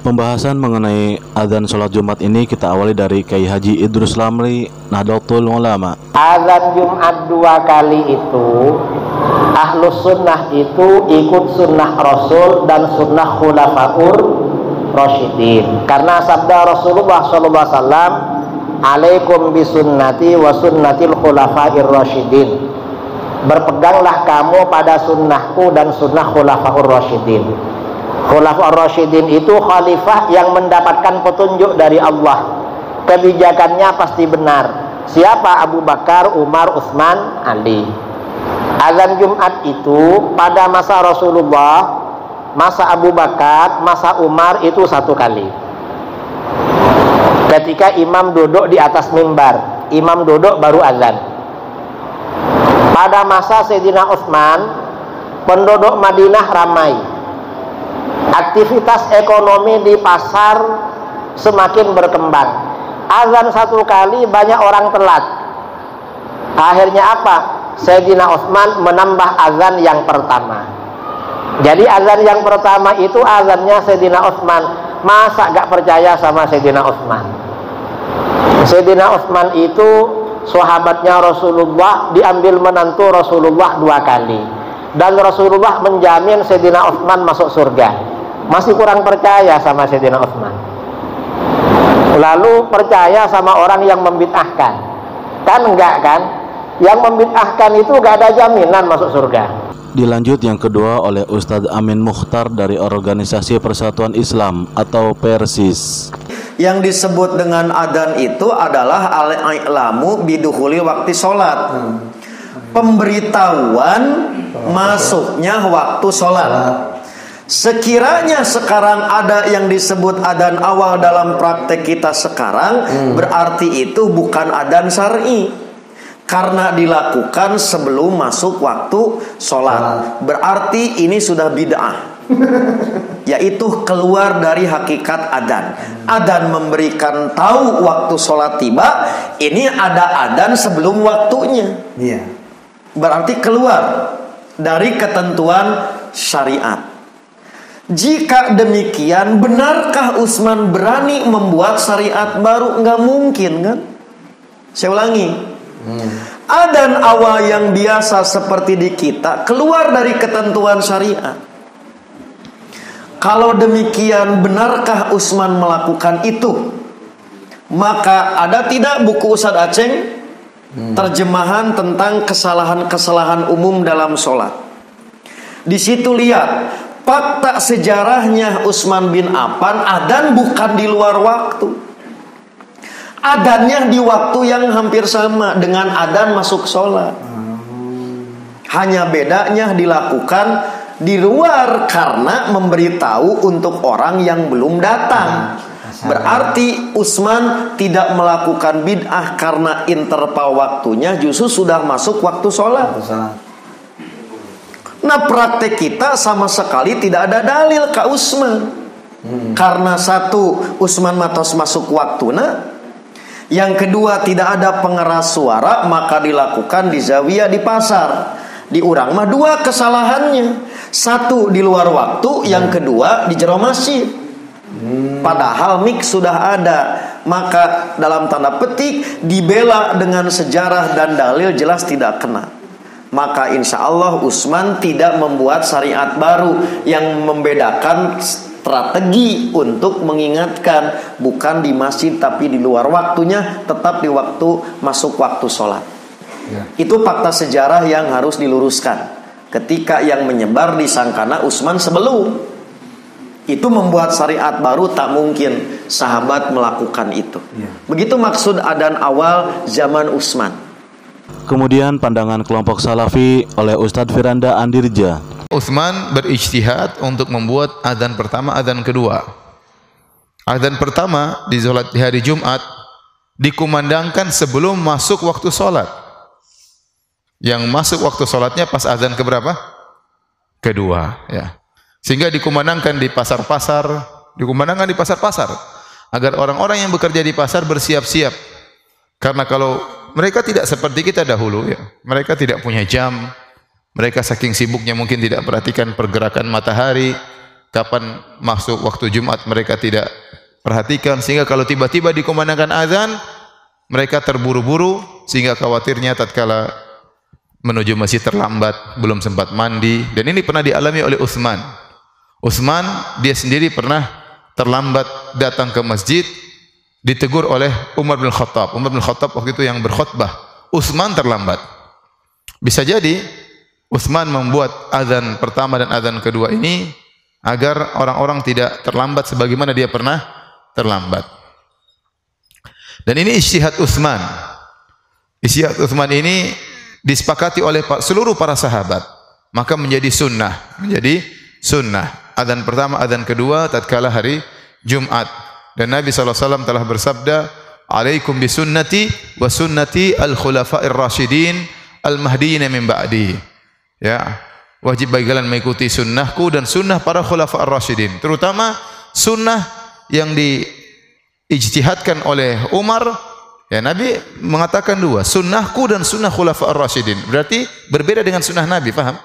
Pembahasan mengenai adzan sholat Jumat ini kita awali dari Kiai Haji Idrus Lamli, Nahdlatul Ulama. Adzan Jumat 2 kali itu, Ahlus Sunnah itu ikut sunnah Rasul dan sunnah Khulafaur Rasyidin. Karena sabda Rasulullah SAW, "Alaikum bisunnati wa sunnatil khulafair rasyidin." Berpeganglah kamu pada sunnahku dan sunnah Khulafaur Rasyidin. Khulafaur Rasyidin itu khalifah yang mendapatkan petunjuk dari Allah. Kebijakannya pasti benar. Siapa? Abu Bakar, Umar, Utsman, Ali. Azan Jumat itu pada masa Rasulullah, masa Abu Bakar, masa Umar itu 1 kali. Ketika imam duduk di atas mimbar, imam duduk baru azan. Pada masa Sayyidina Utsman, penduduk Madinah ramai. Aktivitas ekonomi di pasar semakin berkembang. Azan 1 kali banyak orang telat. Akhirnya apa? Sayyidina Utsman menambah azan yang pertama. Jadi azan yang pertama itu azannya Sayyidina Utsman. Masa gak percaya sama Sayyidina Utsman? Sayyidina Utsman itu sahabatnya Rasulullah, diambil menantu Rasulullah 2 kali. Dan Rasulullah menjamin Sayyidina Utsman masuk surga. Masih kurang percaya sama Sayyidina Utsman. Lalu percaya sama orang yang membid'ahkan. Kan enggak kan? Yang membid'ahkan itu enggak ada jaminan masuk surga. Dilanjut yang kedua oleh Ustadz Amin Mukhtar dari Organisasi Persatuan Islam atau Persis. Yang disebut dengan adzan itu adalah al-i'lamu bidukhuli waktu sholat. Pemberitahuan masuknya waktu sholat. Sekiranya sekarang ada yang disebut adzan awal dalam praktek kita sekarang, berarti itu bukan adzan syar'i, karena dilakukan sebelum masuk waktu sholat. Berarti ini sudah bid'ah, yaitu keluar dari hakikat adzan. Adzan memberikan tahu waktu sholat tiba, ini ada adzan sebelum waktunya. Berarti keluar dari ketentuan syariat. Jika demikian, benarkah Utsman berani membuat syariat baru? Nggak mungkin kan? Saya ulangi, adzan awal yang biasa seperti di kita keluar dari ketentuan syariat. Kalau demikian, benarkah Utsman melakukan itu? Maka ada tidak buku Ustadz Aceng terjemahan tentang kesalahan-kesalahan umum dalam sholat? Di situ lihat fakta sejarahnya Utsman bin Affan, adzan bukan di luar waktu. Adzannya di waktu yang hampir sama dengan adzan masuk sholat. Hanya bedanya dilakukan di luar karena memberitahu untuk orang yang belum datang. Berarti Utsman tidak melakukan bid'ah karena interval waktunya justru sudah masuk waktu sholat. Nah, praktek kita sama sekali tidak ada dalil ke Utsman. Karena satu, Utsman matos masuk waktuna. Yang kedua, tidak ada pengeras suara, maka dilakukan di zawiyah di pasar. Di urang mah 2 kesalahannya. Satu di luar waktu, yang kedua di jero masjid. Padahal mik sudah ada. Maka dalam tanda petik dibela dengan sejarah dan dalil jelas tidak kena. Maka insya Allah Utsman tidak membuat syariat baru yang membedakan strategi untuk mengingatkan, bukan di masjid tapi di luar waktunya, tetap di waktu masuk waktu sholat. Itu fakta sejarah yang harus diluruskan. Ketika yang menyebar disangkana Utsman sebelum itu membuat syariat baru, tak mungkin sahabat melakukan itu. Begitu maksud adzan awal zaman Utsman. Kemudian pandangan kelompok Salafi oleh Ustadz Firanda Andirja. Utsman berijtihad untuk membuat adzan pertama, adzan kedua. Adzan pertama di sholat di hari Jumat dikumandangkan sebelum masuk waktu sholat. Yang masuk waktu sholatnya pas adzan keberapa? Kedua, ya. Sehingga dikumandangkan di pasar-pasar, agar orang-orang yang bekerja di pasar bersiap-siap. Karena kalau mereka tidak seperti kita dahulu, ya. Mereka tidak punya jam. Mereka saking sibuknya mungkin tidak perhatikan pergerakan matahari. kapan masuk waktu Jumat mereka tidak perhatikan, sehingga kalau tiba-tiba dikumandangkan azan mereka terburu-buru sehingga khawatirnya tatkala menuju masjid terlambat, belum sempat mandi. Dan ini pernah dialami oleh Utsman. Utsman dia sendiri pernah terlambat datang ke masjid, ditegur oleh Umar bin Khattab. Umar bin Khattab waktu itu yang berkhutbah, Utsman terlambat. Bisa jadi Utsman membuat azan pertama dan azan kedua ini agar orang-orang tidak terlambat sebagaimana dia pernah terlambat. Dan ini ijtihad Utsman. Ijtihad Utsman ini disepakati oleh seluruh para sahabat, maka menjadi sunnah, menjadi sunnah. Azan pertama, azan kedua tatkala hari Jumat. Dan Nabi SAW telah bersabda, "Alaikum bisunnati wa sunnati al-khulafa'ir rasyidin al-mahdiyyin min ba'di." Ya, wajib bagi kalian mengikuti sunnahku dan sunnah para khulafa'ir rasyidin, terutama sunnah yang diijtihadkan oleh Umar. Ya, Nabi mengatakan dua, sunnahku dan sunnah khulafa'ir rasyidin. Berarti berbeda dengan sunnah Nabi, paham?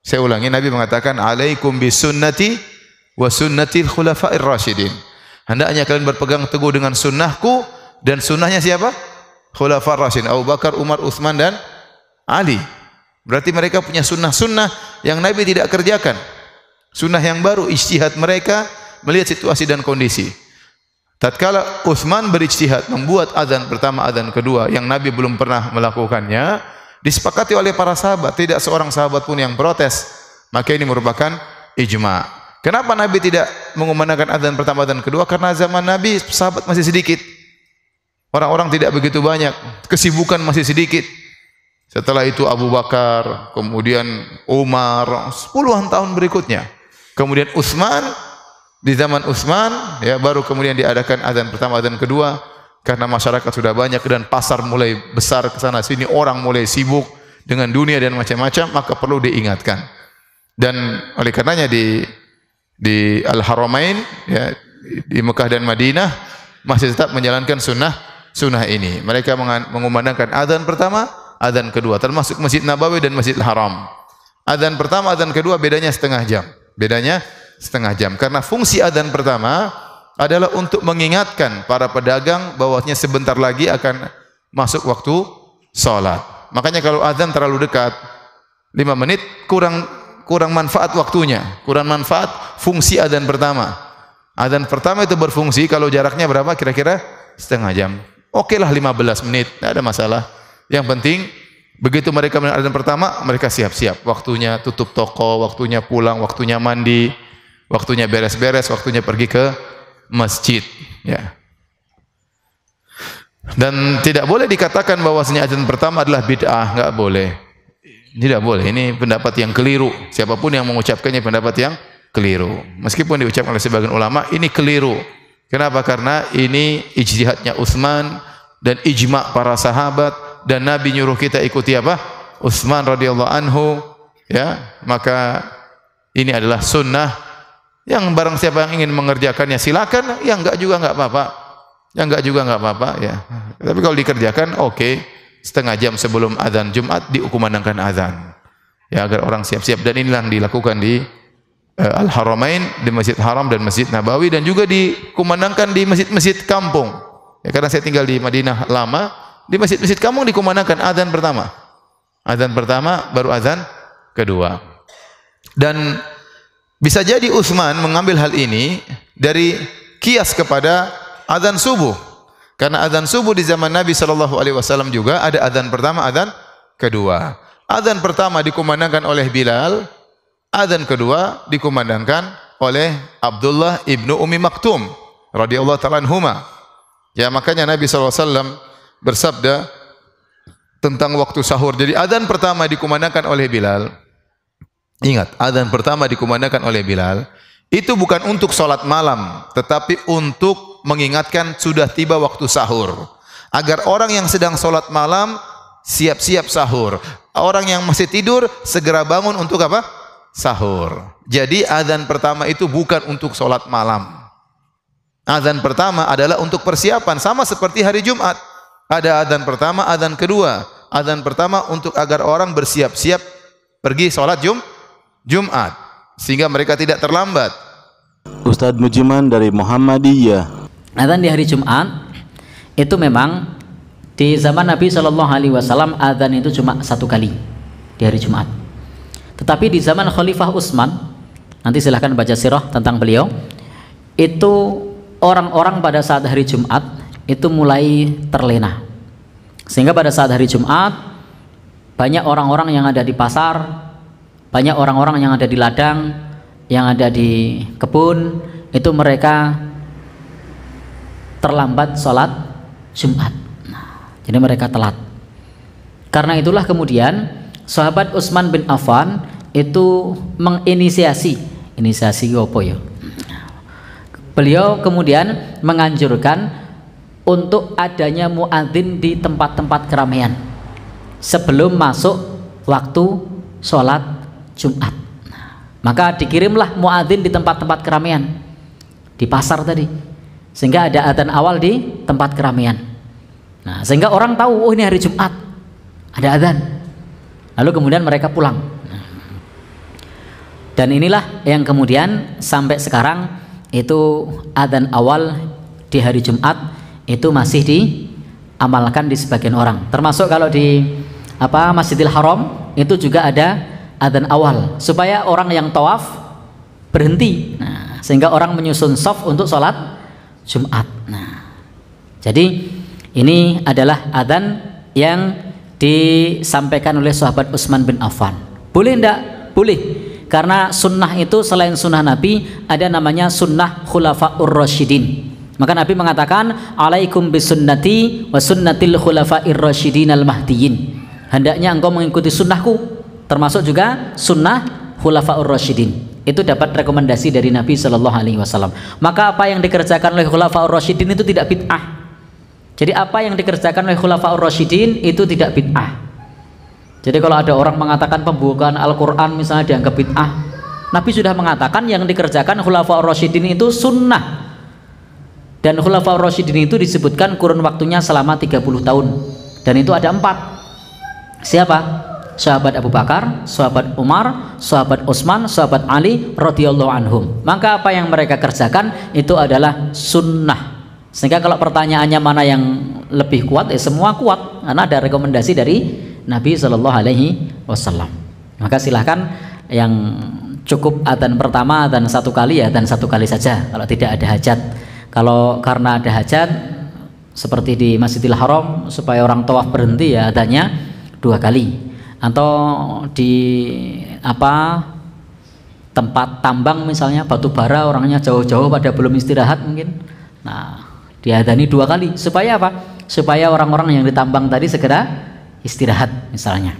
Saya ulangi, Nabi mengatakan alaikum bisunnati wa sunnatil khulafa'ir rasyidin. Hendaknya kalian berpegang teguh dengan sunnahku dan sunnahnya siapa? Khulafa'ir rasyidin, Abu Bakar, Umar, Utsman dan Ali. Berarti mereka punya sunnah-sunnah yang Nabi tidak kerjakan. Sunnah yang baru, ijtihad mereka melihat situasi dan kondisi. Tatkala Utsman berijtihad membuat azan pertama, azan kedua yang Nabi belum pernah melakukannya, disepakati oleh para sahabat, tidak seorang sahabat pun yang protes. Maka ini merupakan ijma. Kenapa Nabi tidak mengumandangkan azan pertama, azan kedua? Karena zaman Nabi sahabat masih sedikit. Orang-orang tidak begitu banyak, kesibukan masih sedikit. Setelah itu Abu Bakar, kemudian Umar, puluhan tahun berikutnya. Kemudian Utsman, di zaman Utsman ya baru kemudian diadakan azan pertama, azan kedua, karena masyarakat sudah banyak dan pasar mulai besar ke sana sini, orang mulai sibuk dengan dunia dan macam-macam, maka perlu diingatkan. Dan oleh karenanya di Al-Haramain ya, di Mekah dan Madinah masih tetap menjalankan sunnah ini. Mereka mengumandangkan azan pertama, azan kedua, termasuk Masjid Nabawi dan Masjidil Haram. Azan pertama, azan kedua bedanya setengah jam. Bedanya setengah jam. Karena fungsi azan pertama adalah untuk mengingatkan para pedagang bahwasanya sebentar lagi akan masuk waktu salat. Makanya kalau azan terlalu dekat 5 menit kurang manfaat waktunya, kurang manfaat fungsi azan pertama. Azan pertama itu berfungsi kalau jaraknya berapa? Kira-kira setengah jam. Oke lah 15 menit, tidak ada masalah. Yang penting begitu mereka mendengar azan pertama, mereka siap-siap. Waktunya tutup toko, waktunya pulang, waktunya mandi, waktunya beres-beres, waktunya pergi ke masjid. Ya. Dan tidak boleh dikatakan bahwasanya azan pertama adalah bid'ah, enggak boleh. Tidak boleh. Ini pendapat yang keliru. Siapapun yang mengucapkannya pendapat yang keliru. Meskipun diucapkan oleh sebagian ulama, ini keliru. Kenapa? Karena ini ijtihadnya Utsman dan ijma' para sahabat, dan Nabi nyuruh kita ikuti apa? Utsman radhiyallahu anhu, ya. Maka ini adalah sunnah yang barang siapa yang ingin mengerjakannya silakan, yang enggak juga enggak apa-apa. Yang enggak juga enggak apa-apa ya. Tapi kalau dikerjakan oke, setengah jam sebelum azan Jumat dikumandangkan azan. Ya, agar orang siap-siap, dan inilah yang dilakukan di Al-Haramain, di Masjid Haram dan Masjid Nabawi, dan juga dikumandangkan di masjid-masjid kampung. Ya, karena saya tinggal di Madinah lama, di masjid-masjid kampung dikumandangkan azan pertama. Azan pertama baru azan kedua. Dan bisa jadi Utsman mengambil hal ini dari kias kepada azan subuh. Karena azan subuh di zaman Nabi SAW juga ada azan pertama, azan kedua. Azan pertama dikumandangkan oleh Bilal, azan kedua dikumandangkan oleh Abdullah ibnu Ummi Maktum radhiyallahu ta'ala anhuma. Ya, makanya Nabi SAW bersabda tentang waktu sahur. Jadi azan pertama dikumandangkan oleh Bilal. Ingat, azan pertama dikumandangkan oleh Bilal itu bukan untuk salat malam, tetapi untuk mengingatkan sudah tiba waktu sahur. Agar orang yang sedang salat malam siap-siap sahur. Orang yang masih tidur segera bangun untuk apa? Sahur. Jadi azan pertama itu bukan untuk salat malam. Azan pertama adalah untuk persiapan, sama seperti hari Jumat. Ada azan pertama, azan kedua. Azan pertama untuk agar orang bersiap-siap pergi salat Jumat, sehingga mereka tidak terlambat. Ustadz Mujiman dari Muhammadiyah. Adzan di hari Jumat itu memang di zaman Nabi Shallallahu Alaihi Wasallam adzan itu cuma 1 kali di hari Jumat. Tetapi di zaman Khalifah Utsman, nanti silahkan baca sirah tentang beliau, itu orang-orang pada saat hari Jumat itu mulai terlena, sehingga pada saat hari Jumat banyak orang-orang yang ada di pasar, banyak orang-orang yang ada di ladang, yang ada di kebun, itu mereka terlambat sholat Jumat. Jadi mereka telat. Karena itulah kemudian sahabat Utsman bin Affan itu menginisiasi apa ya? Beliau kemudian menganjurkan untuk adanya muadzin di tempat-tempat keramaian sebelum masuk waktu sholat Jumat. Maka dikirimlah muadzin di tempat-tempat keramaian, di pasar tadi, sehingga ada adzan awal di tempat keramaian. Nah, sehingga orang tahu, oh ini hari Jumat, ada adzan. Lalu kemudian mereka pulang. Dan inilah yang kemudian sampai sekarang itu adzan awal di hari Jumat itu masih diamalkan di sebagian orang. Termasuk kalau di Masjidil Haram itu juga ada adzan awal supaya orang yang tawaf berhenti. Nah, sehingga orang menyusun shaf untuk sholat Jumat. Nah, jadi ini adalah adzan yang disampaikan oleh sahabat Utsman bin Affan. Boleh enggak? Boleh. Karena sunnah itu selain sunnah Nabi ada namanya sunnah khulafaur rasyidin. Maka Nabi mengatakan, alaikum bisunnati wa sunnatil khulafair rasyidin al mahdiyyin. Hendaknya engkau mengikuti sunnahku, termasuk juga sunnah khulafaur rasyidin. Itu dapat rekomendasi dari Nabi Shallallahu Alaihi Wasallam. Maka apa yang dikerjakan oleh khulafaur rasyidin itu tidak bid'ah. Jadi apa yang dikerjakan oleh khulafaur rasyidin itu tidak bid'ah. Jadi kalau ada orang mengatakan pembukaan Al-Quran misalnya dianggap bid'ah, Nabi sudah mengatakan yang dikerjakan khulafaur rasyidin itu sunnah. Dan khulafaur rasyidin itu disebutkan kurun waktunya selama 30 tahun. Dan itu ada 4. Siapa? Sahabat Abu Bakar, sahabat Umar, sahabat Utsman, sahabat Ali radhiyallahu anhum. Maka apa yang mereka kerjakan itu adalah sunnah. Sehingga kalau pertanyaannya mana yang lebih kuat, semua kuat karena ada rekomendasi dari Nabi Shallallahu Alaihi Wasallam. Maka silahkan yang cukup adzan pertama adzan 1 kali ya adzan 1 kali saja kalau tidak ada hajat. Kalau karena ada hajat seperti di Masjidil Haram supaya orang tawaf berhenti ya adzannya 2 kali. Atau di tempat tambang misalnya batu bara orangnya jauh-jauh pada belum istirahat mungkin. Nah, diadzani 2 kali supaya apa? Supaya orang-orang yang ditambang tadi segera istirahat misalnya.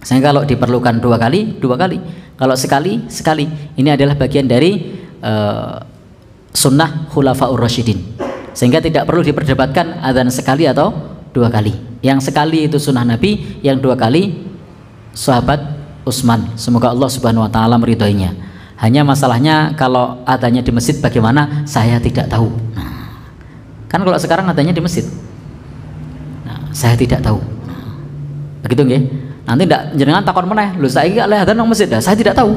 Sehingga kalau diperlukan 2 kali, 2 kali. Kalau sekali, sekali. Ini adalah bagian dari sunnah khulafaur rasyidin. Sehingga tidak perlu diperdebatkan adzan sekali atau 2 kali. Yang sekali itu sunnah Nabi, yang 2 kali sahabat Utsman. Semoga Allah Subhanahu wa taala meridhoinya. Hanya masalahnya kalau adzannya di masjid bagaimana? Saya tidak tahu. Nah, kan kalau sekarang adzannya di masjid. Nah, saya tidak tahu. Begitu nggih. Nanti ndak jenengan takon meneh, lho saiki oleh adzan nang masjid. Saya tidak tahu.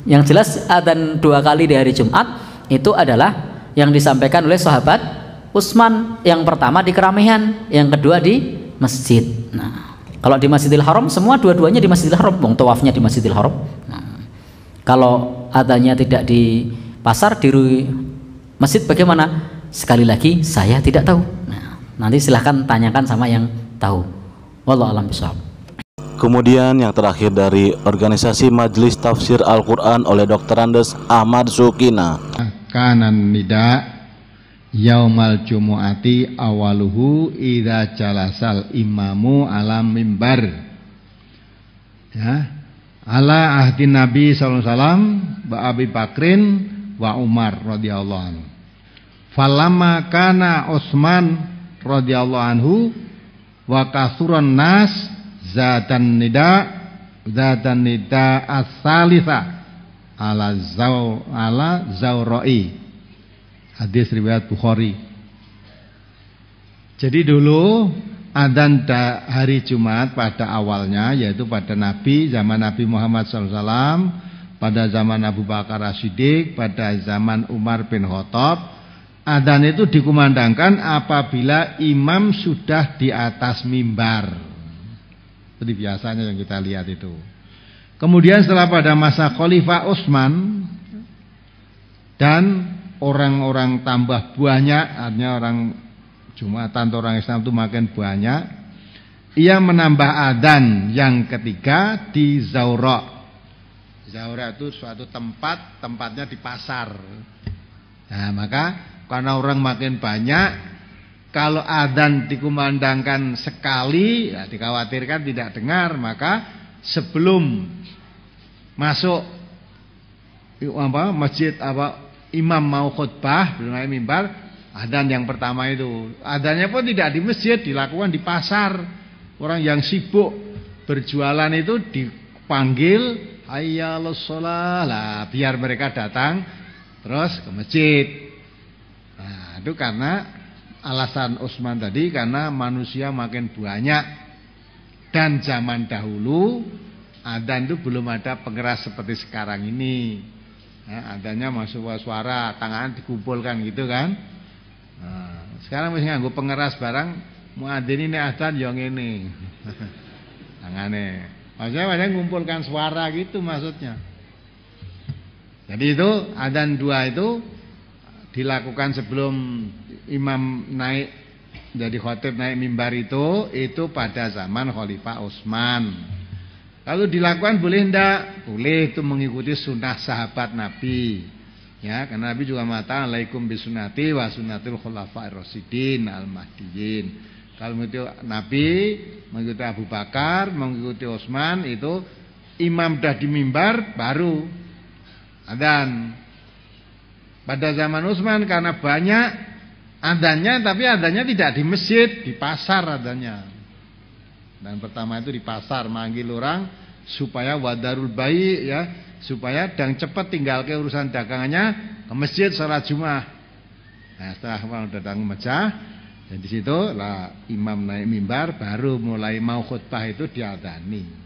Yang jelas adzan 2 kali di hari Jumat itu adalah yang disampaikan oleh sahabat Utsman. Yang pertama di keramaian, yang kedua di masjid. Nah, kalau di Masjidil Haram semua dua-duanya di Masjidil Haram, wong tawafnya di Masjidil Haram. Nah, kalau adzannya tidak di pasar di masjid bagaimana? Sekali lagi saya tidak tahu. Nah, nanti silahkan tanyakan sama yang tahu. Wallahu a'lam bishawab. Kemudian yang terakhir dari organisasi Majelis Tafsir Al-Quran oleh Dr. Andes Ahmad Sukina. Kanan nida yaumal jumu'ati awaluhu idza jalasal imamu ala mimbar. Ya, ala ahdi Nabi sallallahu alaihi wasallam wa Abi Bakrin wa Umar radhiyallahu anhu. Falamma kana Utsman radhiyallahu anhu wa kasuran nas zatan nida as-salisa ala Zawra'i. Hadis riwayat Bukhari. Jadi dulu adzan hari Jumat pada awalnya yaitu pada Nabi, zaman Nabi Muhammad SAW pada zaman Abu Bakar As-Siddiq, pada zaman Umar bin Khattab, adzan itu dikumandangkan apabila imam sudah di atas mimbar. Seperti biasanya yang kita lihat itu. Kemudian setelah pada masa Khalifah Utsman dan orang-orang tambah banyak, artinya orang Jumatan atau orang Islam itu makin banyak, ia menambah adzan yang ketiga di Zaura. Zaura itu suatu tempatnya di pasar. Nah, maka karena orang makin banyak, kalau adzan dikumandangkan sekali, ya dikhawatirkan tidak dengar, maka sebelum masuk masjid imam mau khutbah di mimbar, adzan yang pertama itu, adzannya pun tidak di masjid, dilakukan di pasar. Orang yang sibuk berjualan itu dipanggil, hayyalus shalah lah, biar mereka datang terus ke masjid. Nah, itu karena alasan Utsman tadi, karena manusia makin banyak dan zaman dahulu adzan itu belum ada pengeras seperti sekarang ini. Nah, adzannya masuk suara, tangan dikumpulkan gitu kan. Nah, sekarang mesti nganggo pengeras barang, muadzin ini adzan yang ini. Tangane. Maksudnya ngumpulkan suara gitu maksudnya. Jadi itu adzan dua itu dilakukan sebelum imam naik jadi khatib, naik mimbar itu pada zaman Khalifah Utsman. Kalau dilakukan boleh enggak? Boleh, itu mengikuti sunnah sahabat Nabi. Ya, karena Nabi juga mengatakan alaikum bisunnati wa sunnatul khulafa'ir rasyidin al-mahdiyyin. Kalau mengikuti Nabi, mengikuti Abu Bakar, mengikuti Utsman, itu imam dah di mimbar baru adzan. Pada zaman Utsman karena banyak adzannya, tapi adzannya tidak di masjid, di pasar adzannya. Dan pertama itu di pasar, manggil orang supaya wadarul bayi, ya, supaya dan cepat tinggal ke urusan dagangannya ke masjid salat Jumat. Nah, setelah orang datang ke masjid, dan di situ lah imam naik mimbar, baru mulai mau khutbah itu diadzani.